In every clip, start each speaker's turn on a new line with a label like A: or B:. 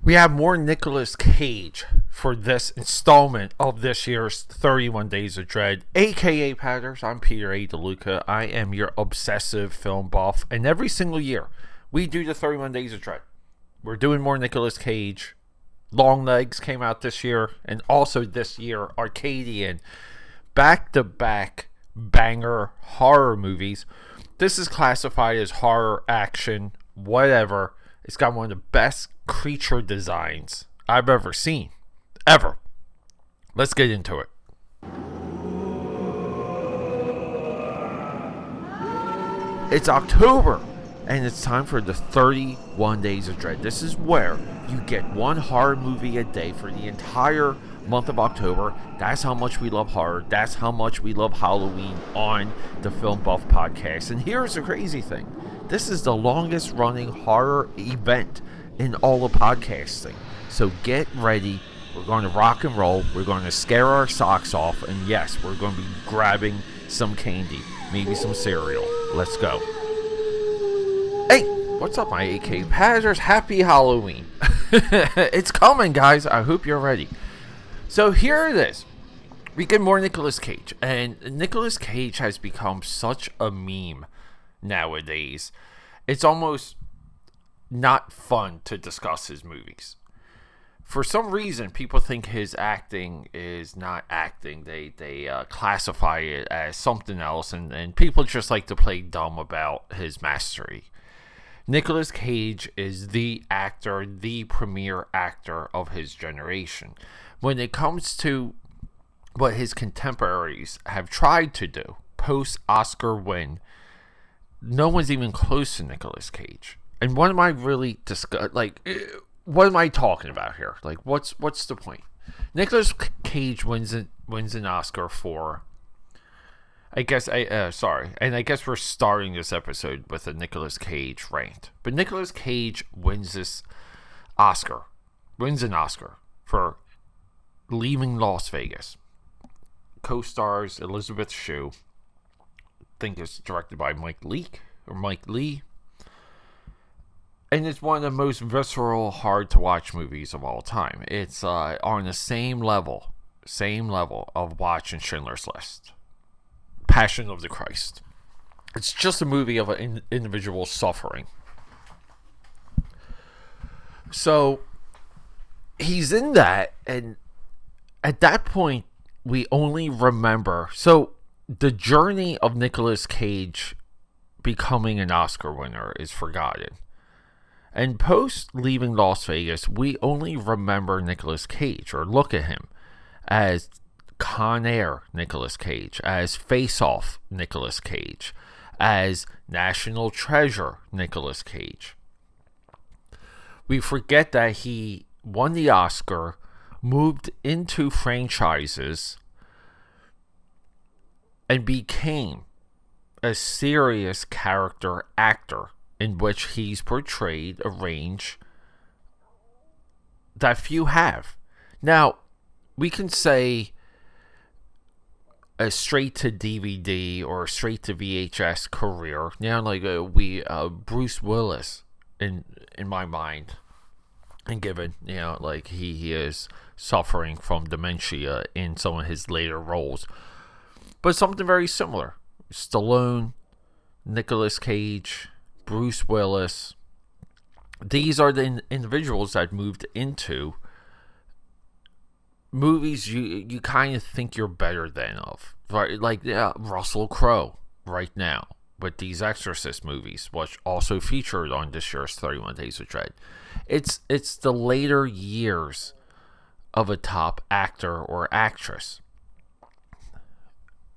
A: We have more Nicolas Cage for this installment of this year's 31 Days of Dread, aka Patters. I'm Peter A. DeLuca. I am your obsessive film buff, and every single year we do the 31 Days of Dread. We're doing more Nicolas Cage. Long Legs came out this year, and also this year, Arcadian. Back-to-back banger horror movies. This is classified as horror, action, whatever. It's got one of the best creature designs I've ever seen. Ever. Let's get into it. It's October, and it's time for the 31 Days of Dread. This is where you get one horror movie a day for the entire month of October. That's how much we love horror. That's how much we love Halloween on the Film Buff Podcast. And here's the crazy thing. This is the longest running horror event in all of podcasting. So get ready. We're going to rock and roll. We're going to scare our socks off. And yes, we're going to be grabbing some candy. Maybe some cereal. Let's go. Hey, what's up, my AKAPADers? Happy Halloween. It's coming, guys. I hope you're ready. So here it is. We get more Nicolas Cage. And Nicolas Cage has become such a meme nowadays. It's almost not fun to discuss his movies. For some reason, people think his acting is not acting. They classify it as something else, and people just like to play dumb about his mastery. Nicolas Cage is the actor, the premier actor of his generation. When it comes to what his contemporaries have tried to do, post-Oscar win, no one's even close to Nicolas Cage. And what am I really what am I talking about here? Like, what's the point? Nicolas Cage wins an Oscar for, I guess we're starting this episode with a Nicolas Cage rant. But Nicolas Cage wins an Oscar for Leaving Las Vegas. Co-stars Elizabeth Shue. I think it's directed by Mike Lee. And it's one of the most visceral, hard-to-watch movies of all time. It's on the same level of watching Schindler's List. Passion of the Christ. It's just a movie of an individual suffering. So, he's in that, and at that point, we only remember... So, the journey of Nicolas Cage becoming an Oscar winner is forgotten. And post Leaving Las Vegas, we only remember Nicolas Cage, or look at him, as Con Air Nicolas Cage, as Face Off Nicolas Cage, as National Treasure Nicolas Cage. We forget that he won the Oscar, moved into franchises, and became a serious character actor in which he's portrayed a range that few have. Now, we can say a straight to DVD or a straight to VHS career. Now, like Bruce Willis in my mind, and given like he is suffering from dementia in some of his later roles. But something very similar. Stallone, Nicolas Cage, Bruce Willis. These are the individuals that moved into movies you kind of think you're better than of. Right? Like Russell Crowe right now with these Exorcist movies, which also featured on this year's 31 Days of Dread. It's the later years of a top actor or actress.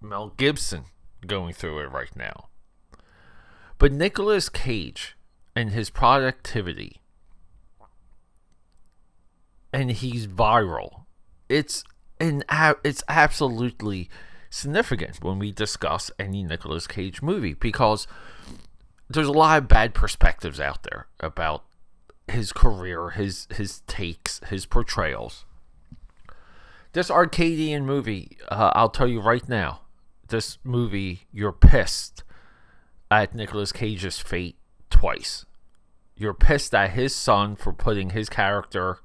A: Mel Gibson going through it right now. But Nicolas Cage and his productivity, and he's viral. It's absolutely significant when we discuss any Nicolas Cage movie, because there's a lot of bad perspectives out there about his career, his takes, his portrayals. This Arcadian movie, I'll tell you right now, this movie, you're pissed at Nicolas Cage's fate twice. You're pissed at his son for putting his character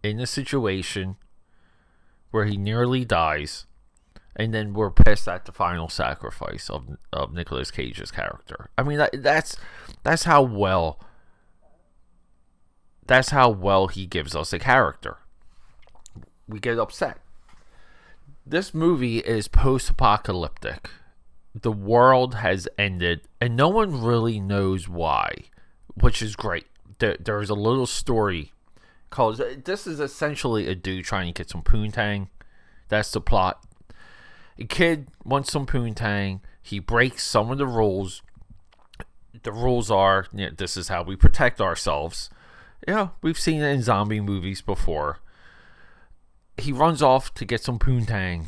A: in a situation where he nearly dies. And then we're pissed at the final sacrifice of Nicolas Cage's character. I mean, that's how well he gives us a character. We get upset. This movie is post-apocalyptic. The world has ended, and no one really knows why, which is great. There's a little story called... This is essentially a dude trying to get some poontang. That's the plot. A kid wants some poontang. He breaks some of the rules. The rules are, this is how we protect ourselves. We've seen it in zombie movies before. He runs off to get some poontang.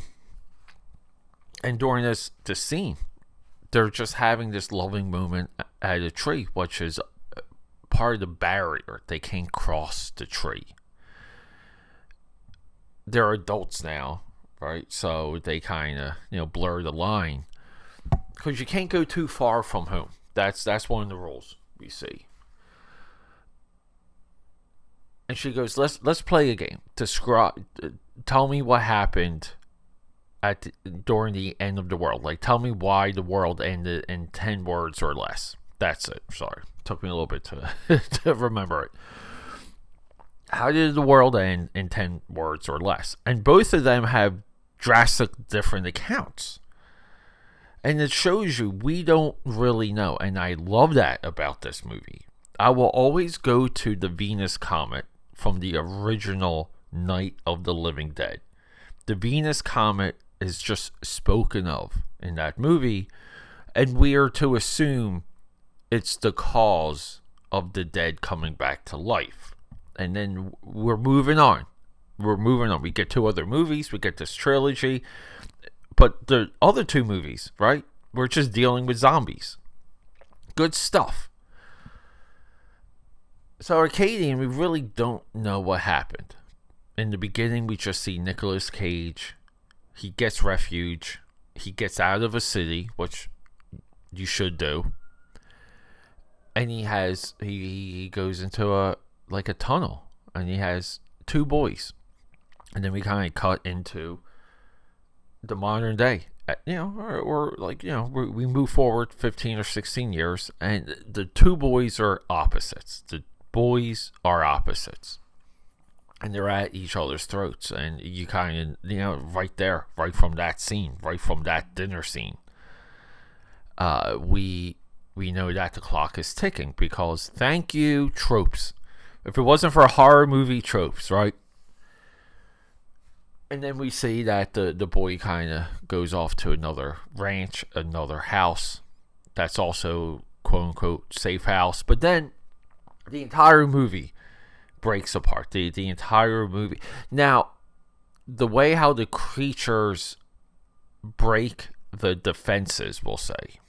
A: And during this scene, they're just having this loving moment at a tree, which is part of the barrier. They can't cross the tree. They're adults now, right? So they kind of, blur the line. Because you can't go too far from home. That's one of the rules we see. And she goes, let's play a game. Tell me what happened during the end of the world. Like, tell me why the world ended in 10 words or less. That's it. Sorry. Took me a little bit to remember it. How did the world end in 10 words or less? And both of them have drastic different accounts. And it shows you we don't really know. And I love that about this movie. I will always go to the Venus comet from the original Night of the Living Dead. The Venus comet is just spoken of in that movie, and we are to assume it's the cause of the dead coming back to life. And then we're moving on. We get 2 other movies, we get this trilogy, but the other 2 movies, right, we're just dealing with zombies. Good stuff. So Arcadian, we really don't know what happened. In the beginning, we just see Nicolas Cage. He gets refuge. He gets out of a city, which you should do. And he goes into a tunnel, and he has 2 boys. And then we kind of cut into the modern day, we move forward 15 or 16 years, and the 2 boys are opposites. And they're at each other's throats, and you kind of, right there, right from that scene, right from that dinner scene, we know that the clock is ticking, because thank you, tropes. If it wasn't for horror movie tropes, right? And then we see that the boy kind of goes off to another ranch, another house. That's also, quote-unquote, safe house. But then the entire movie breaks apart. The entire movie. Now, the way how the creatures break the defenses, we'll say,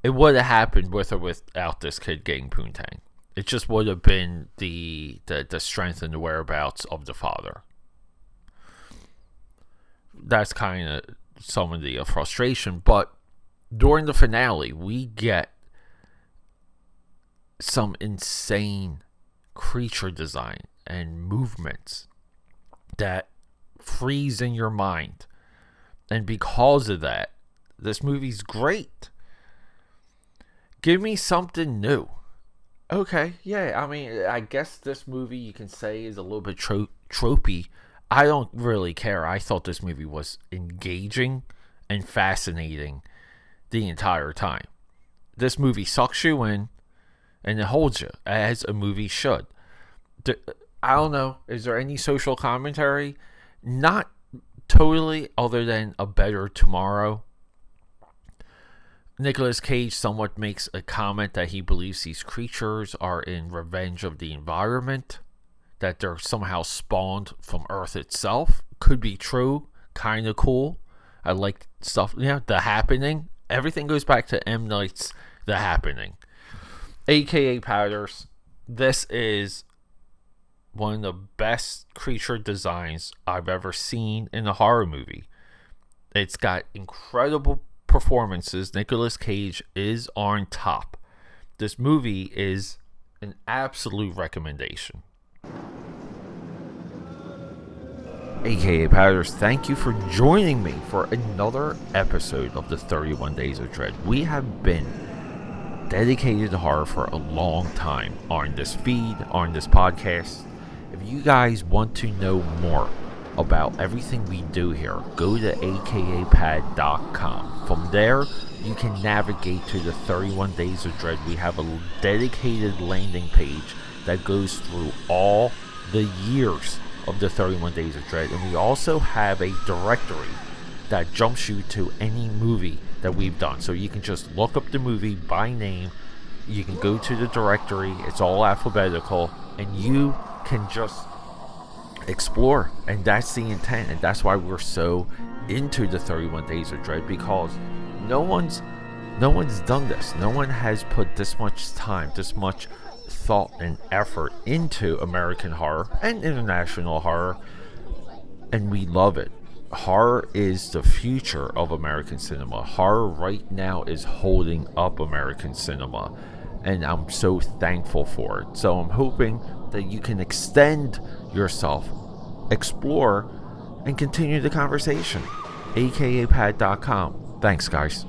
A: it would have happened with or without this kid getting poontang. It just would have been the strength and the whereabouts of the father. That's kind of some of the frustration. But during the finale, we get some insane creature design and movements that freeze in your mind. And because of that, this movie's great. Give me something new. Okay, yeah, I mean, I guess this movie you can say is a little bit tropey. I don't really care. I thought this movie was engaging and fascinating the entire time. This movie sucks you in, and it holds you, as a movie should. I don't know, is there any social commentary? Not totally, other than a better tomorrow. Nicolas Cage somewhat makes a comment that he believes these creatures are in revenge of the environment, that they're somehow spawned from Earth itself. Could be true, kind of cool. I like stuff, The Happening. Everything goes back to M. Night's The Happening. AKAPADers, this is one of the best creature designs I've ever seen in a horror movie. It's got incredible performances. Nicolas Cage is on top. This movie is An absolute recommendation. AKAPADers, thank you for joining me for another episode of the 31 Days of Dread. We have been dedicated to horror for a long time on this feed, on this podcast. If you guys want to know more about everything we do here, go to AKAPAD.com. From there, you can navigate to the 31 Days of Dread. We have a dedicated landing page that goes through all the years of the 31 Days of Dread, and we also have a directory that jumps you to any movie that we've done. So you can just look up the movie by name, you can go to the directory, it's all alphabetical, and you can just explore. And that's the intent, and that's why we're so into the 31 Days of Dread, because no one's done this. No one has put this much time, this much thought and effort into American horror and international horror, and we love it. Horror is the future of American cinema. Horror right now is holding up American cinema, and I'm so thankful for it. So I'm hoping that you can extend yourself, explore, and continue the conversation. AKAPAD.com. Thanks, guys.